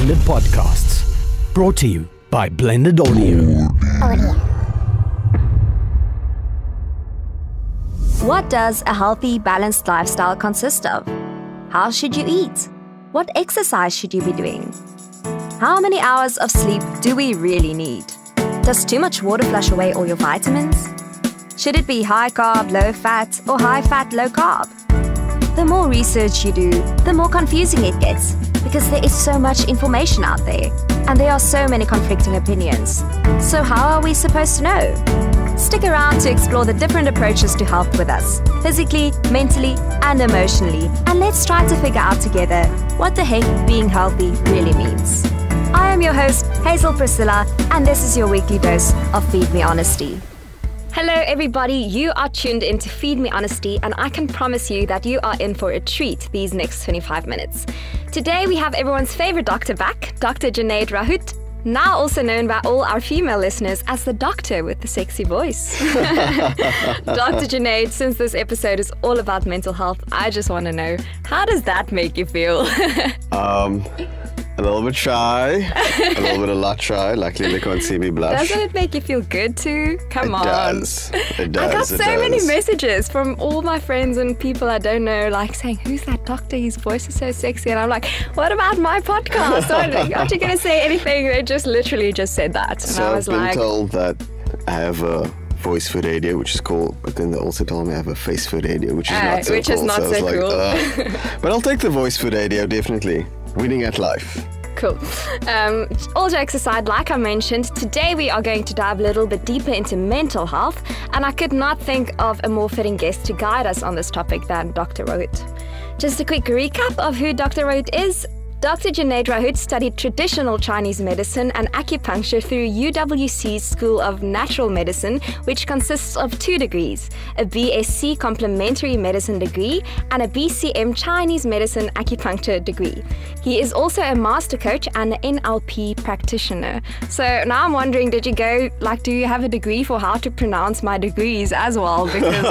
Blended Podcasts. Brought to you by Blended Audio. What does a healthy, balanced lifestyle consist of? How should you eat? What exercise should you be doing? How many hours of sleep do we really need? Does too much water flush away all your vitamins? Should it be high carb, low fat, or high fat, low carb? The more research you do, the more confusing it gets, because there is so much information out there, and there are so many conflicting opinions. So how are we supposed to know? Stick around to explore the different approaches to health with us, physically, mentally, and emotionally, and let's try to figure out together what the heck being healthy really means. I am your host, Hazel Priscilla, and this is your weekly dose of Feed Me Honesty. Hello everybody, you are tuned in to Feed Me Honesty, and I can promise you that you are in for a treat these next 25 minutes. Today we have everyone's favorite doctor back, Dr. Junaid, now also known by all our female listeners as the doctor with the sexy voice. Dr. Junaid, since this episode is all about mental health, I just want to know, how does that make you feel? A little bit shy, a lot shy. Luckily, they can't see me blush. Doesn't it make you feel good too? Come on. It does. I got so many messages from all my friends and people I don't know, like saying, who's that doctor? His voice is so sexy. And I'm like, what about my podcast? Aren't you going to say anything? They just literally just said that. And so I was I've been told that I have a voice for radio, which is cool, but then they also told me I have a face for radio, which is not so cool. Which is not so cool. But I'll take the voice for radio, definitely. Winning at life. Cool. All jokes aside, like I mentioned, today we are going to dive a little bit deeper into mental health, and I could not think of a more fitting guest to guide us on this topic than Dr. Rowitz. Just a quick recap of who Dr. Rowitz is. Dr. Junaid Rowitz studied traditional Chinese medicine and acupuncture through UWC's School of Natural Medicine, which consists of 2 degrees, a BSc Complementary Medicine degree and a BCM Chinese Medicine Acupuncture degree. He is also a master coach and an NLP practitioner. So now I'm wondering, do you have a degree for how to pronounce my degrees as well? Because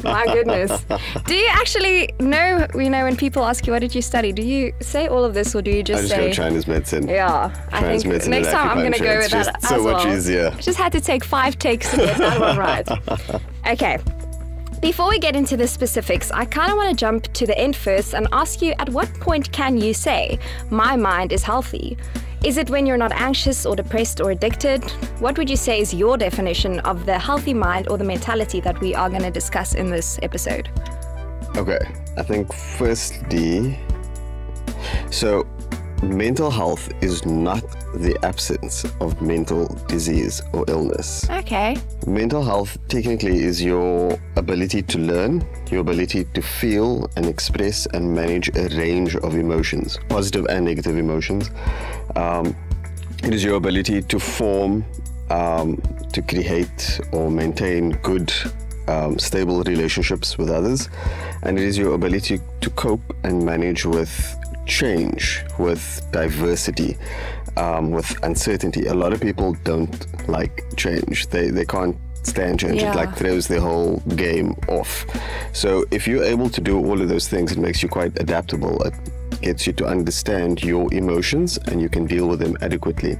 my goodness. Do you actually know, when people ask you, what did you study? Do you say all of this? Or do you just say... I just go Chinese medicine. Yeah. I think next time I'm going to go with that as well. So much easier. Just had to take 5 takes to get that one right. Okay. Before we get into the specifics, I kind of want to jump to the end first and ask you, at what point can you say, my mind is healthy? Is it when you're not anxious or depressed or addicted? What would you say is your definition of the healthy mind or the mentality that we are going to discuss in this episode? Okay. I think firstly... So, mental health is not the absence of mental disease or illness. Okay. Mental health technically is your ability to learn, your ability to feel and express and manage a range of emotions, positive and negative emotions. It is your ability to form, to create or maintain good, stable relationships with others. And it is your ability to cope and manage with change, with diversity, with uncertainty. A lot of people don't like change. They can't stand change. Yeah. It throws their whole game off. So if you're able to do all of those things, it makes you quite adaptable. It gets you to understand your emotions and you can deal with them adequately.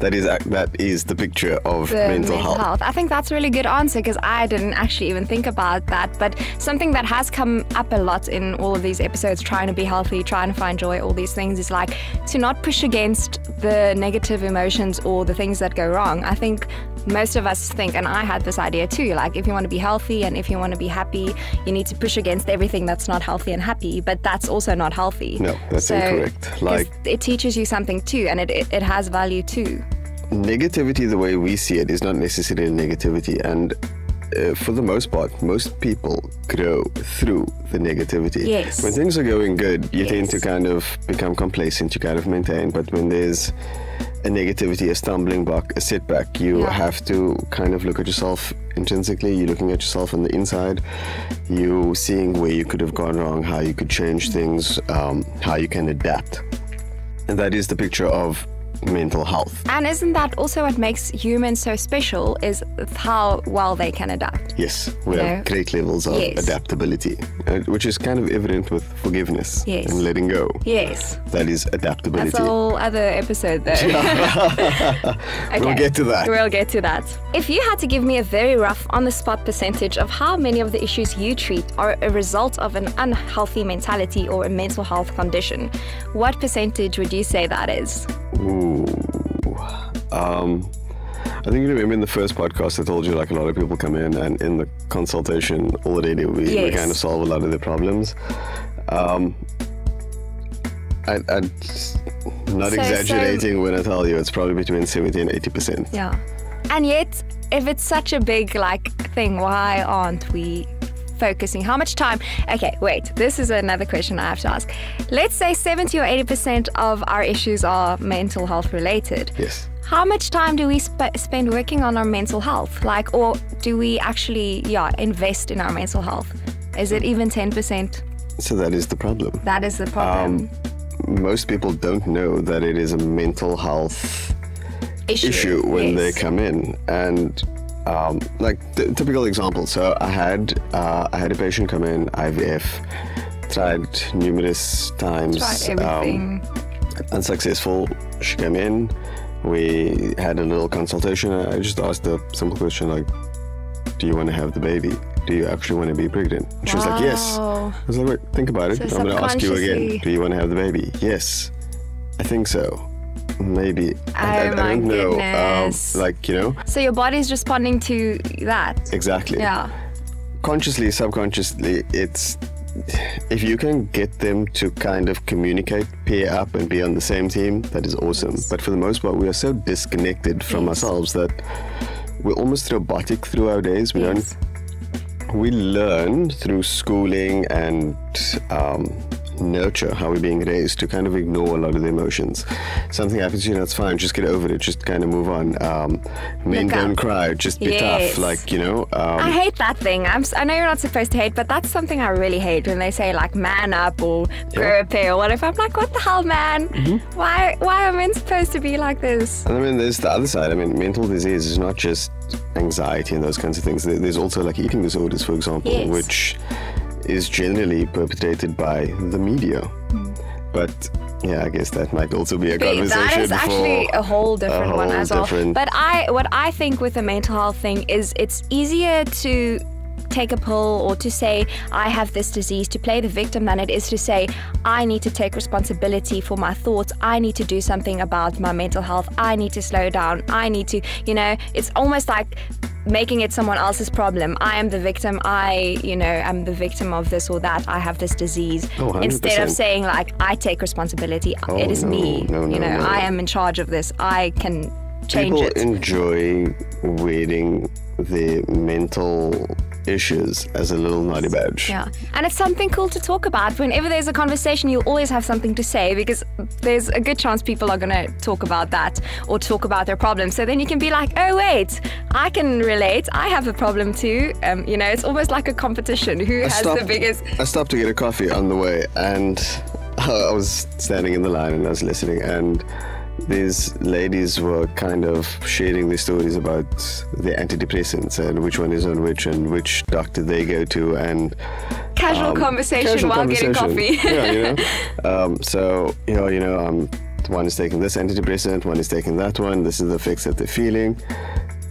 That is the picture of mental health. I think that's a really good answer, because I didn't actually even think about that. But something that has come up a lot in all of these episodes, trying to be healthy, trying to find joy, all these things, is to not push against the negative emotions or the things that go wrong. I think most of us think, and I had this idea too, if you want to be healthy and if you want to be happy, you need to push against everything that's not healthy and happy, but that's also not healthy. No, that's incorrect. It teaches you something too, and it has value too. Negativity, the way we see it, is not necessarily negativity, and for the most part, most people grow through the negativity. Yes. When things are going good, you tend to kind of become complacent, you kind of maintain, but when there's a negativity, a stumbling block, a setback, you have to kind of look at yourself intrinsically. You're looking at yourself on the inside, you seeing where you could have gone wrong, how you could change things, how you can adapt. And that is the picture of mental health. And isn't that also what makes humans so special, is how well they can adapt? Yes, we have great levels of adaptability, which is kind of evident with forgiveness and letting go. Yes. That is adaptability. That's a whole other episode though. Okay. We'll get to that. We'll get to that. If you had to give me a very rough on-the-spot percentage of how many of the issues you treat are a result of an unhealthy mentality or a mental health condition, what percentage would you say that is? Ooh. I think you remember in the first podcast I told you like a lot of people come in and in the consultation already we kind of solve a lot of their problems. I'm not exaggerating when I tell you it's probably between 70 and 80%. Yeah. And yet, if it's such a big thing, why aren't we focusing? How much time? Okay, wait, this is another question I have to ask. Let's say 70 or 80% of our issues are mental health related. Yes. How much time do we spend working on our mental health? Or do we actually, invest in our mental health? Is it even 10%? So that is the problem. That is the problem. Most people don't know that it is a mental health issue when they come in. And like the typical example, so I had a patient come in, IVF, tried numerous times, tried everything, unsuccessful. She came in, we had a little consultation. I just asked a simple question like, do you want to have the baby? Do you actually want to be pregnant? And she was like, yes. I was like, wait, think about it. So I'm going to ask you again. Do you want to have the baby? Yes. I think so. Maybe. I don't know. So your body's responding to that. Exactly. Yeah. Consciously, subconsciously, it's if you can get them to kind of communicate, pair up and be on the same team, that is awesome. But for the most part, we are so disconnected from ourselves that we're almost robotic through our days. We learn through schooling and nurture how we're being raised to kind of ignore a lot of the emotions. Something happens to you, that's fine, just get over it, just kind of move on. Men don't cry, just be tough, I hate that thing. I know you're not supposed to hate, but that's something I really hate when they say man up or grow a pair or whatever. I'm like, what the hell, man? Why are men supposed to be like this? And there's the other side. Mental disease is not just anxiety and those kinds of things. There's also eating disorders, for example, which is generally perpetrated by the media. But I guess that might also be a conversation. That is actually a whole different one as well. But what I think with the mental health thing is it's easier to take a pill or to say I have this disease, to play the victim, than it is to say I need to take responsibility for my thoughts, I need to do something about my mental health, I need to slow down, I need to, it's almost like making it someone else's problem. I am the victim, I'm the victim of this or that, I have this disease. Instead of saying I take responsibility, it is me, I am in charge of this, I can change it. People enjoy wearing the mental issues as a little naughty badge. Yeah, and it's something cool to talk about. Whenever there's a conversation, you always have something to say because there's a good chance people are going to talk about that or talk about their problems. So then you can be like, oh wait, I can relate. I have a problem too. It's almost like a competition. Who has the biggest... I stopped to get a coffee on the way and I was standing in the line and I was listening, and these ladies were kind of sharing their stories about their antidepressants and which one is on which and which doctor they go to, and casual conversation while getting coffee. One is taking this antidepressant, one is taking that one, this is the effects that they're feeling.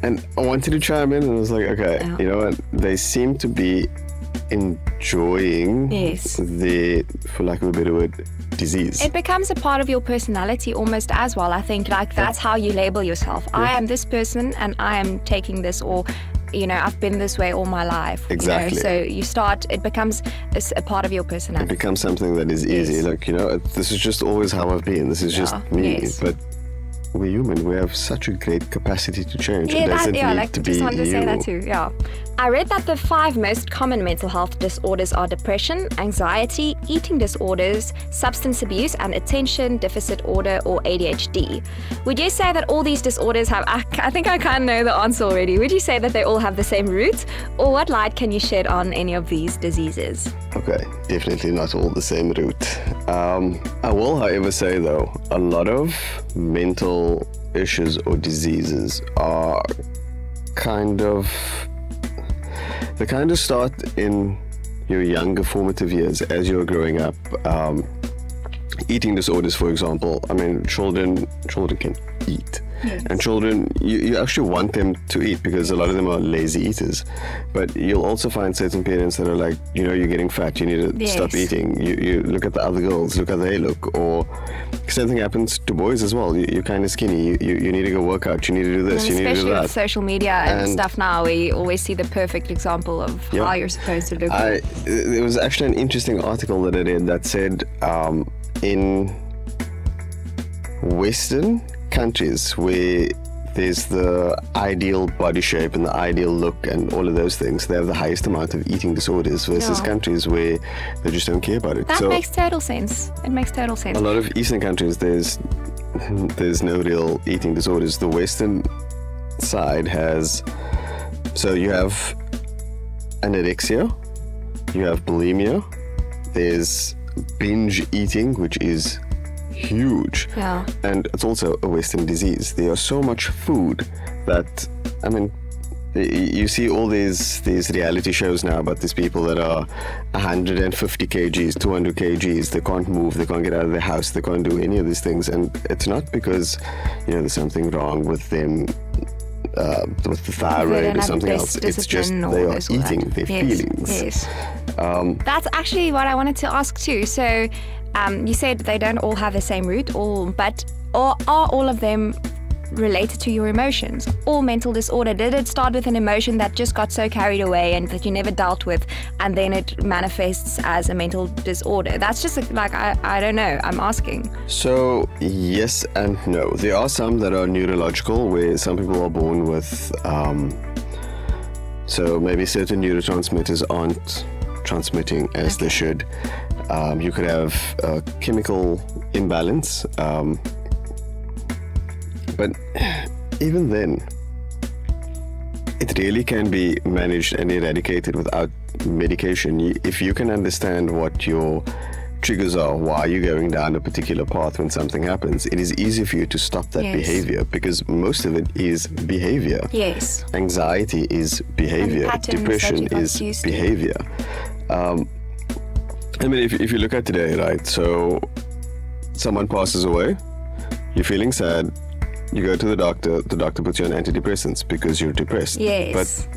And I wanted to chime in and I was like, okay, you know what, they seem to be enjoying the, for lack of a better word, disease. It becomes a part of your personality almost as well. I think that's how you label yourself. I am this person and I am taking this, or I've been this way all my life. Exactly. So it becomes a part of your personality. It becomes something that is easy. This is just always how I've been. This is just me. But we're human. We have such a great capacity to change. It doesn't need to be just wanted to say you. that too. Yeah. I read that the 5 most common mental health disorders are depression, anxiety, eating disorders, substance abuse, and attention deficit order, or ADHD. Would you say that all these disorders have, I think I kind of know the answer already, would you say that they all have the same root? Or what light can you shed on any of these diseases? Okay, definitely not all the same root. I will, however, say though, a lot of mental issues or diseases are they kind of start in your younger formative years as you're growing up. Eating disorders, for example. I mean, children can eat. Yes. And children, you actually want them to eat because a lot of them are lazy eaters. But you'll also find certain parents that are like, you're getting fat, you need to stop eating. You look at the other girls, look how they look. Or same thing happens to boys as well. You're kind of skinny, you need to go work out, you need to do this, and you need to do that. especially with social media and stuff now, where you always see the perfect example of how you're supposed to look. There was actually an interesting article that I read that said in Western countries where there's the ideal body shape and the ideal look and all of those things, they have the highest amount of eating disorders versus countries where they just don't care about it. That makes total sense. It makes total sense. A lot of Eastern countries, there's no real eating disorders. The Western side has, so you have anorexia, you have bulimia, there's binge eating, which is huge, and it's also a Western disease. There is so much food that, I mean, you see all these reality shows now about these people that are 150 kgs, 200 kgs, they can't move, they can't get out of their house, they can't do any of these things, and it's not because there's something wrong with them, with the thyroid or something else. It's just they are eating their feelings. Yes. That's actually what I wanted to ask too. So you said they don't all have the same root, but are all of them related to your emotions? All mental disorder, did it start with an emotion that just got so carried away and that you never dealt with, and then it manifests as a mental disorder? That's just like, I don't know, I'm asking. So yes and no. There are some that are neurological, where some people are born with so maybe certain neurotransmitters aren't transmitting as they should. You could have a chemical imbalance, but even then, it really can be managed and eradicated without medication. If you can understand what your triggers are, why you're going down a particular path when something happens, it is easy for you to stop that behavior, because most of it is behavior. Yes. Anxiety is behavior. Depression is behavior. I mean, if you look at today, right? So someone passes away, you're feeling sad, you go to the doctor puts you on antidepressants because you're depressed. Yes. But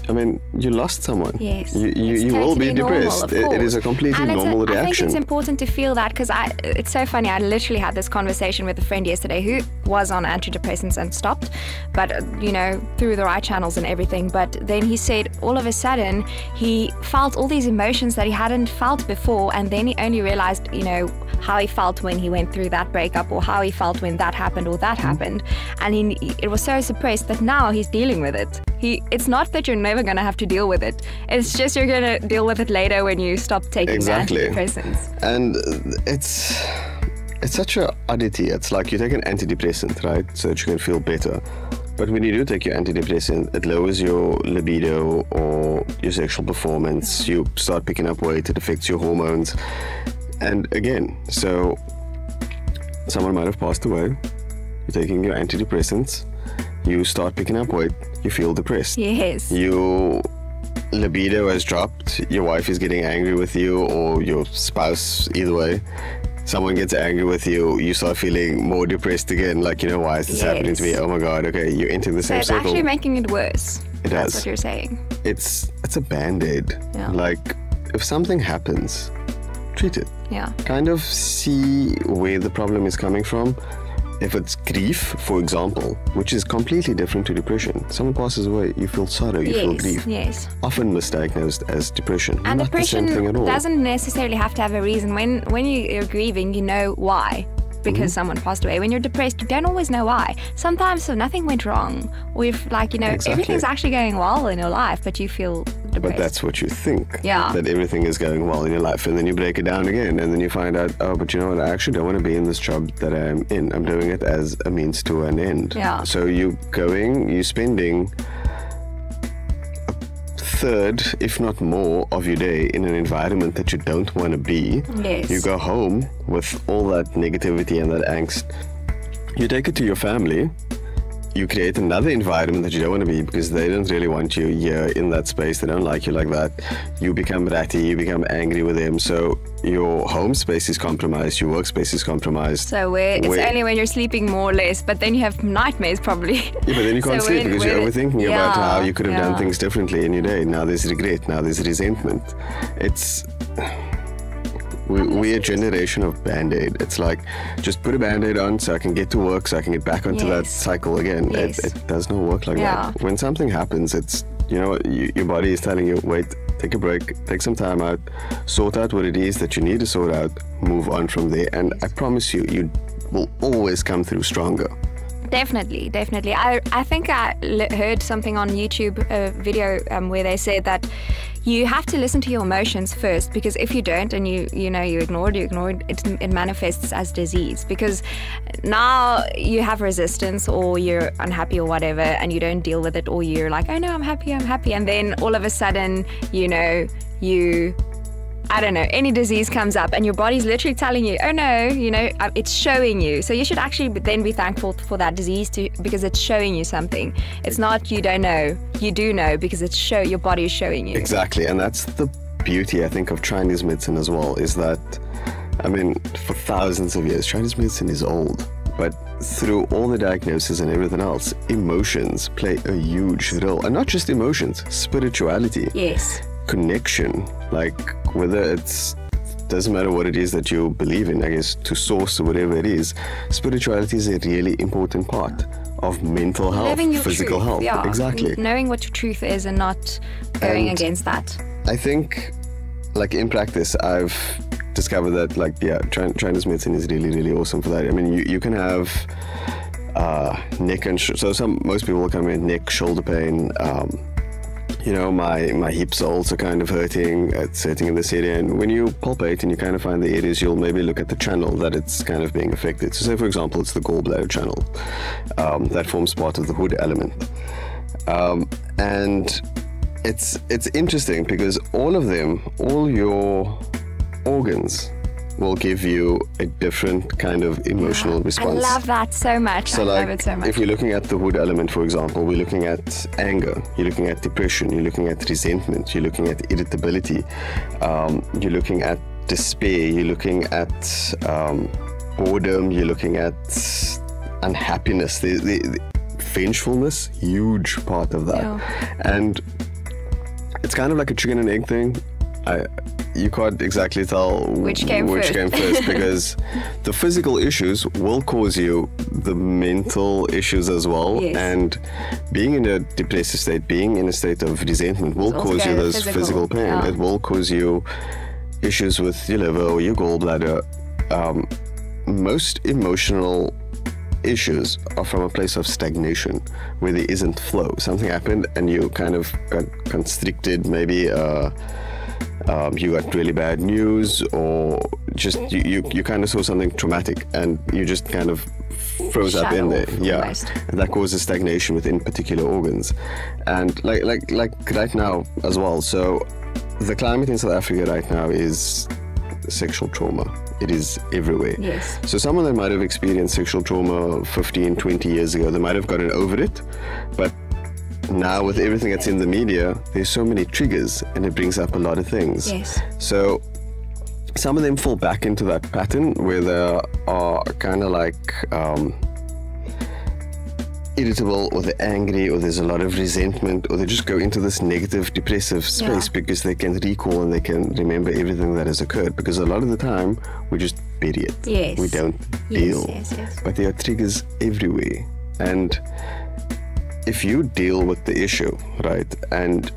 I mean, you lost someone. Yes. You will be depressed. It is a completely normal reaction. I think it's important to feel that, because it's so funny. I literally had this conversation with a friend yesterday who was on antidepressants and stopped, but through the right channels and everything. But then he said all of a sudden he felt all these emotions that he hadn't felt before, and then he only realized, how he felt when he went through that breakup, or how he felt when that happened or that happened, and it was so suppressed that now he's dealing with it. It's not that you're never going to have to deal with it. It's just you're going to deal with it later when you stop taking antidepressants. And it's such a oddity. It's like you take an antidepressant, right, so that you can feel better. But when you do take your antidepressant, it lowers your libido or your sexual performance. You start picking up weight. It affects your hormones. And again, so someone might have passed away. You're taking your antidepressants. You start picking up weight, you feel depressed. Yes. Your libido has dropped, your wife is getting angry with you, or your spouse, either way. Someone gets angry with you, you start feeling more depressed again, like, why is this happening to me? Oh my God, okay, you enter the same circle. It's actually making it worse. That's what you're saying. It's a band-aid. Yeah. Like, if something happens, treat it. Yeah. Kind of see where the problem is coming from. If it's grief, for example, which is completely different to depression. Someone passes away, you feel sorrow, you feel grief. Yes. Often misdiagnosed as depression. And not depression the same thing at all. Doesn't necessarily have to have a reason. When you're grieving, you know why. Because someone passed away. When you're depressed, you don't always know why. Sometimes nothing went wrong. Everything's actually going well in your life, but you feel depressed. But that's what you think. Yeah. That everything is going well in your life. And then you break it down again. And then you find out, oh, but you know what? I actually don't want to be in this job that I'm in. I'm doing it as a means to an end. Yeah. So you're spending third, if not more, of your day in an environment that you don't want to be. Yes. You go home with all that negativity and that angst, You take it to your family, you create another environment that you don't want to be, because they don't really want you here in that space. They don't like you like that. You become ratty, you become angry with them. So your home space is compromised, your workspace is compromised. So it's only when you're sleeping more or less, but then you have nightmares probably. Yeah, but then you can't sleep because you're overthinking about how you could have done things differently in your day. Now there's regret, now there's resentment. We're a generation of Band-Aid. It's like, just put a Band-Aid on so I can get to work, so I can get back onto that cycle again. It does not work like that. When something happens, it's, your body is telling you, wait, take a break, take some time out, sort out what it is that you need to sort out, move on from there. And I promise you, you will always come through stronger. Definitely. I think I heard something on YouTube, a video where they said that you have to listen to your emotions first, because if you don't and you ignore it, it manifests as disease, because now you have resistance or you're unhappy or whatever, and you don't deal with it, or you're like, oh no, I'm happy, and then all of a sudden, I don't know, any disease comes up and your body's literally telling you, oh no, it's showing you. So you should actually then be thankful for that disease because it's showing you something. It's not you don't know, you do know, because your body is showing you. Exactly, and that's the beauty, I think, of Chinese medicine as well, is that, for thousands of years, Chinese medicine is old. But through all the diagnosis and everything else, emotions play a huge role. And not just emotions, spirituality. Yes. Connection, like whether doesn't matter what it is that you believe in, I guess, to source or whatever it is, spirituality is a really important part of mental health, physical health. Yeah. Exactly. Knowing what your truth is and not going against that. I think, in practice, I've discovered that, Chinese medicine is really, really awesome for that. You can have neck and most people will come in neck, shoulder pain. My hips are also kind of hurting. It's hurting in this area. And when you palpate and you kind of find the areas, you'll maybe look at the channel that it's kind of being affected. So say, for example, it's the gallbladder channel. That forms part of the hood element. And it's interesting because all your organs will give you a different kind of emotional response. I love that so much. So I love it so much. If you're looking at the wood element, for example, we're looking at anger, you're looking at depression, you're looking at resentment, you're looking at irritability, you're looking at despair, you're looking at boredom, you're looking at unhappiness, the vengefulness, huge part of that. And it's kind of like a chicken and egg thing. You can't exactly tell which came first because the physical issues will cause you the mental issues as well. Yes. And being in a depressive state, being in a state of resentment will cause you those physical pain. Yeah. It will cause you issues with your liver or your gallbladder. Most emotional issues are from a place of stagnation where there isn't flow. Something happened and you kind of got constricted, maybe you got really bad news, or just you kind of saw something traumatic and you just kind of froze up in there. Yeah, and that causes stagnation within particular organs. And like right now as well, so the climate in South Africa right now is sexual trauma. It is everywhere. Yes. So someone that might have experienced sexual trauma 15, 20 years ago, they might have gotten over it, but now with everything that's in the media, there's so many triggers and it brings up a lot of things. Yes. So some of them fall back into that pattern where they are kind of like irritable, or they're angry, or there's a lot of resentment, or they just go into this negative, depressive space because they can recall and they can remember everything that has occurred, because a lot of the time we just bury it. Yes. We don't deal. Yes. But there are triggers everywhere. And if you deal with the issue, right, and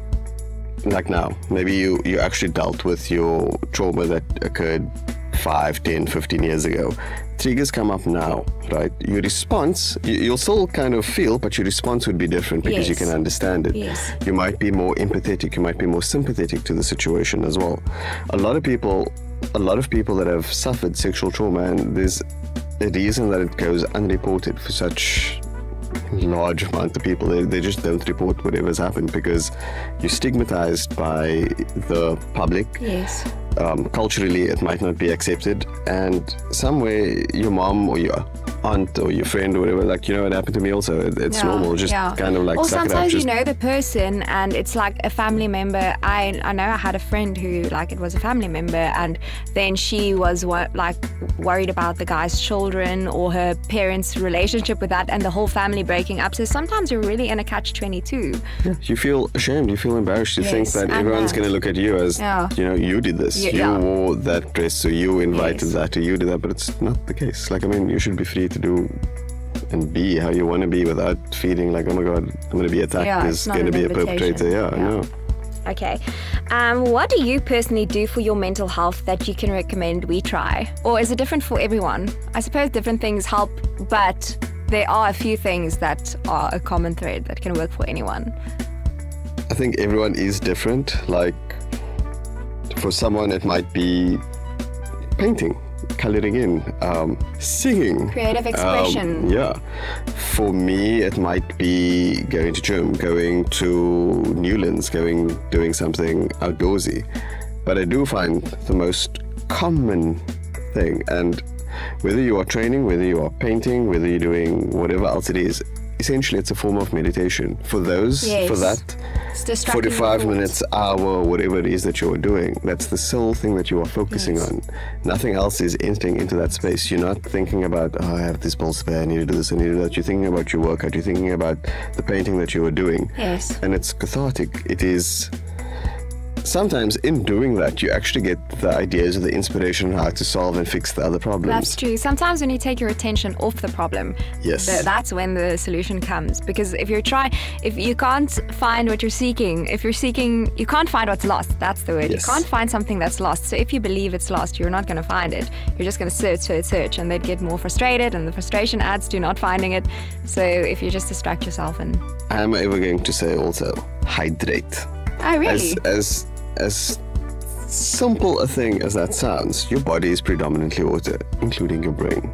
like now, maybe you actually dealt with your trauma that occurred 5, 10, 15 years ago. Triggers come up now, right? Your response, you'll still kind of feel, but your response would be different because you can understand it. Yes. You might be more empathetic, you might be more sympathetic to the situation as well. A lot of people that have suffered sexual trauma, and there's a reason that it goes unreported for such large amount of people. They just don't report whatever's happened because you're stigmatized by the public. Yes. culturally it might not be accepted, and somewhere your mom or your aunt or your friend or whatever, like, you know, it happened to me also. It's normal, just kind of like or suck it up. sometimes you know the person and it's like a family member. I know I had a friend who, like, it was a family member, and then she was worried about the guy's children or her parents' relationship with that, and the whole family breaking up. So sometimes you're really in a catch-22. Yeah, you feel ashamed, you feel embarrassed, you think that everyone's going to look at you as, you know, you did this, you wore that dress, so you invited that, or you did that, but it's not the case. Like, I mean, you should be free to do and be how you want to be without feeling like, oh my God, I'm going to be attacked, there's going to be a perpetrator. I know. Okay. What do you personally do for your mental health that you can recommend we try? Or is it different for everyone? I suppose different things help, but there are a few things that are a common thread that can work for anyone. I think everyone is different. Like, for someone it might be painting, coloring in, singing, creative expression. For me it might be going to gym, going to Newlands, doing something outdoorsy. But I do find the most common thing, and whether you are training, whether you are painting, whether you're doing whatever else it is, essentially it's a form of meditation. For those, for that 45 minutes, hour, whatever it is that you're doing, that's the sole thing that you are focusing on. Nothing else is entering into that space. You're not thinking about, oh, I have this ball spare, I need to do this, I need to do that. You're thinking about your workout, you're thinking about the painting that you are doing. And it's cathartic. It is. Sometimes in doing that, you actually get the ideas or the inspiration on how to solve and fix the other problems. That's true. Sometimes when you take your attention off the problem, that's when the solution comes. Because if you can't find what you're seeking, you can't find what's lost. That's the word. You can't find something that's lost. So if you believe it's lost, you're not going to find it. You're just going to search, and they'd get more frustrated, and the frustration adds to not finding it. So if you just distract yourself and... I'm ever going to say also, hydrate. Oh, really? As simple a thing as that sounds, your body is predominantly water, including your brain.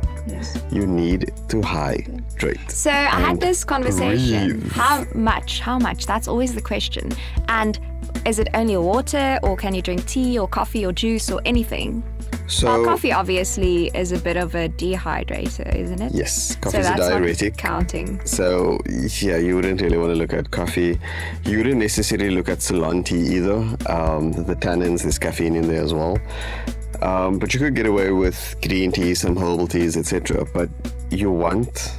You need to hydrate. So I had this conversation. Breathe. How much? That's always the question. And is it only water, or can you drink tea or coffee or juice or anything? So coffee obviously is a bit of a dehydrator, isn't it? Yes, coffee is a diuretic. Counting. So you wouldn't really want to look at coffee. You wouldn't necessarily look at Ceylon tea either. The tannins, there's caffeine in there as well. But you could get away with green tea, some herbal teas, etc. But you want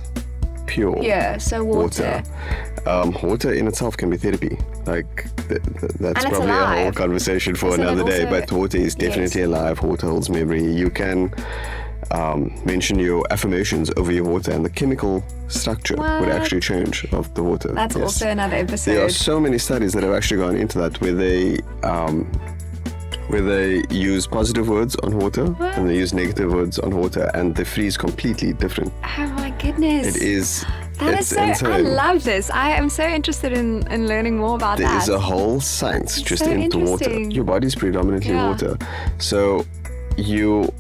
pure water. Water in itself can be therapy. Like that's probably alive. A whole conversation for another day. But water is definitely alive. Water holds memory. You can mention your affirmations over your water, and the chemical structure would actually change of the water. That's also another episode. There are so many studies that have actually gone into that, where they use positive words on water and they use negative words on water, and they freeze completely different. Oh my goodness. It is. That is so insane. I love this. I am so interested in learning more about that. There is a whole science just into water. Your body is predominantly water. So the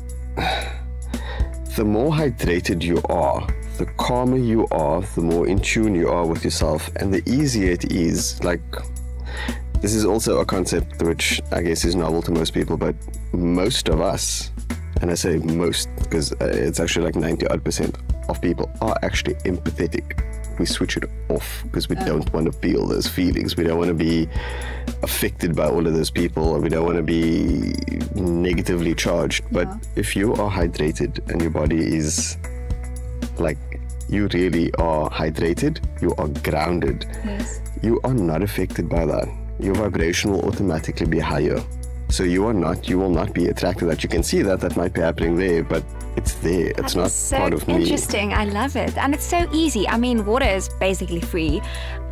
more hydrated you are, the calmer you are, the more in tune you are with yourself, and the easier it is. Like, this is also a concept which I guess is novel to most people, but most of us, and I say most because it's actually like 90-odd% of people are actually empathetic. We switch it off because we don't want to feel those feelings. We don't want to be affected by all of those people, or we don't want to be negatively charged. But if you are hydrated and your body is like, you really are hydrated, you are grounded, you are not affected by that. Your vibration will automatically be higher. So you will not be attracted to that. You can see that might be happening there, but it's there. It's not part of me. Interesting. I love it. And it's so easy. I mean, water is basically free.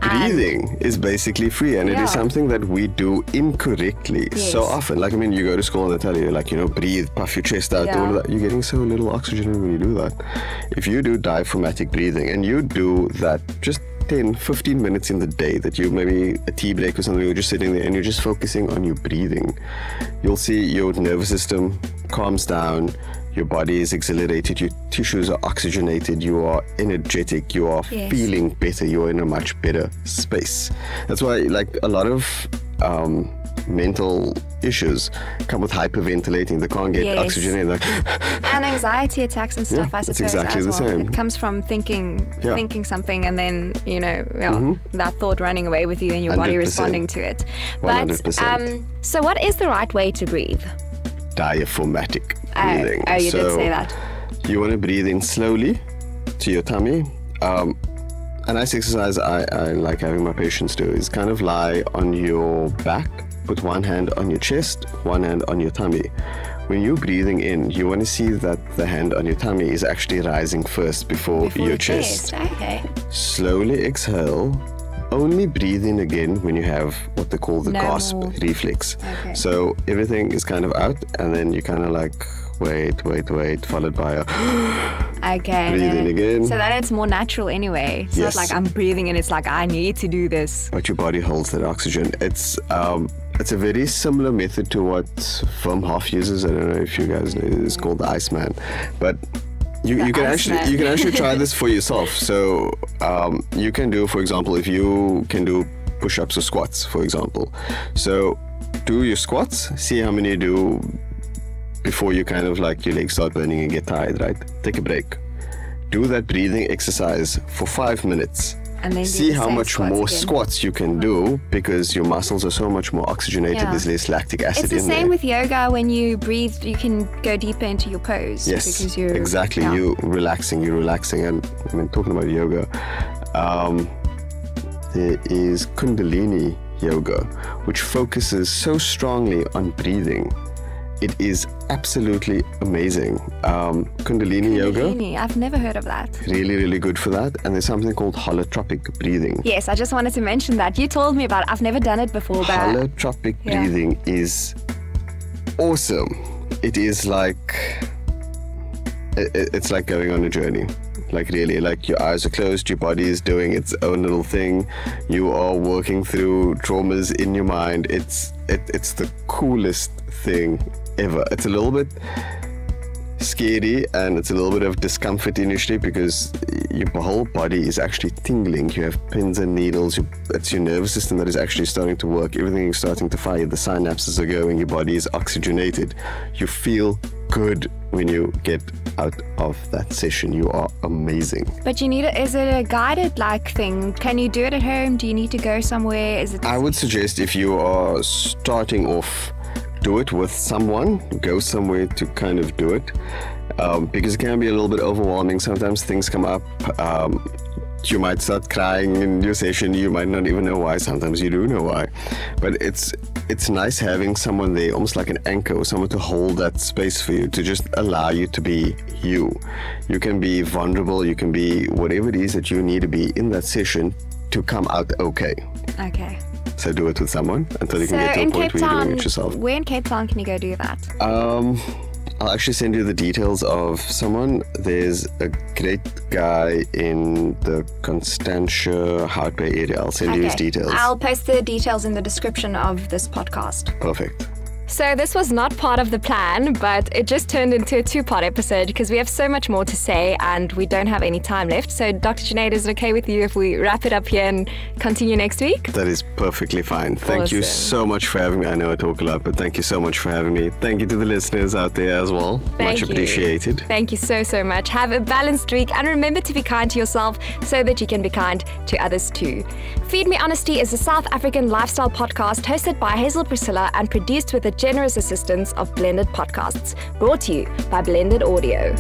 Breathing is basically free, and it is something that we do incorrectly so often. Like, I mean, you go to school and they tell you, like, you know, breathe, puff your chest out, all of that. You're getting so little oxygen when you do that. If you do diaphragmatic breathing, and you do that just 10-15 minutes in the day, that you maybe a tea break or something, you're just sitting there and you're just focusing on your breathing, you'll see your nervous system calms down, your body is exhilarated, your tissues are oxygenated, you are energetic, you are feeling better, you are in a much better space. That's why, like, a lot of mental issues come with hyperventilating. They can't get oxygen in. And anxiety attacks and stuff, I suppose. It's exactly the same. It comes from thinking something and then, that thought running away with you and your 100%. Body responding to it. 100%. But, so what is the right way to breathe? Diaphragmatic breathing. Oh, you did say that. You want to breathe in slowly to your tummy. A nice exercise I like having my patients do is kind of lie on your back, put one hand on your chest, one hand on your tummy. When you're breathing in, you want to see that the hand on your tummy is actually rising first before your chest. Okay. Slowly exhale. Only breathe in again when you have what they call the gasp reflex. Okay. So everything is kind of out, and then you kind of like wait, followed by a breathe in again. So that it's more natural anyway. It's not like I'm breathing and it's like I need to do this. But your body holds that oxygen. It's a very similar method to what Wim Hof uses. I don't know if you guys know. It's called the Iceman, but you can actually try this for yourself. So you can do, for example, if you can do push-ups or squats, for example. So do your squats, see how many you do before you kind of like your legs start burning and get tired, right? Take a break. Do that breathing exercise for 5 minutes. And then see how much more squats you can do, because your muscles are so much more oxygenated. There's less lactic acid in there. It's the same with yoga. When you breathe, you can go deeper into your pose. Yes, because you're, exactly. You're relaxing. And I mean, talking about yoga, there is Kundalini Yoga, which focuses so strongly on breathing. It is absolutely amazing. Kundalini Yoga. I've never heard of that. Really, really good for that. And there's something called holotropic breathing. Yes, I just wanted to mention that. You told me about it. I've never done it before. But holotropic breathing is awesome. It is like, it's like going on a journey. Like really, like your eyes are closed, your body is doing its own little thing. You are working through traumas in your mind. It's the coolest thing ever. It's a little bit scary and it's a little bit of discomfort initially because your whole body is actually tingling. You have pins and needles. It's your nervous system that is actually starting to work. Everything is starting to fire. The synapses are going. Your body is oxygenated. You feel good when you get out of that session. You are amazing. But you need is it a guided like thing? Can you do it at home? Do you need to go somewhere? I would suggest if you are starting off, do it with someone. Go somewhere to kind of do it, because it can be a little bit overwhelming. Sometimes things come up. You might start crying in your session. You might not even know why. Sometimes you do know why. But it's nice having someone there, almost like an anchor, or someone to hold that space for you, to just allow you to be you. You can be vulnerable. You can be whatever it is that you need to be in that session to come out okay. Okay. So do it with someone until you can get to a point where you're doing it yourself. Where in Cape Town can you go do that? I'll actually send you the details of someone. There's a great guy in the Constantia Hout Bay area. I'll send you his details. I'll post the details in the description of this podcast. Perfect. So this was not part of the plan, but it just turned into a 2-part episode because we have so much more to say and we don't have any time left. So Dr. Junaid, is it okay with you if we wrap it up here and continue next week? That is perfectly fine. Thank you so much for having me. I know I talk a lot, but thank you so much for having me. Thank you to the listeners out there as well. Much appreciated. Thank you so much. Have a balanced week and remember to be kind to yourself so that you can be kind to others too. Feed Me Honesty is a South African lifestyle podcast hosted by Hazel Priscilla and produced with the generous assistance of Blended Podcasts, brought to you by Blended Audio.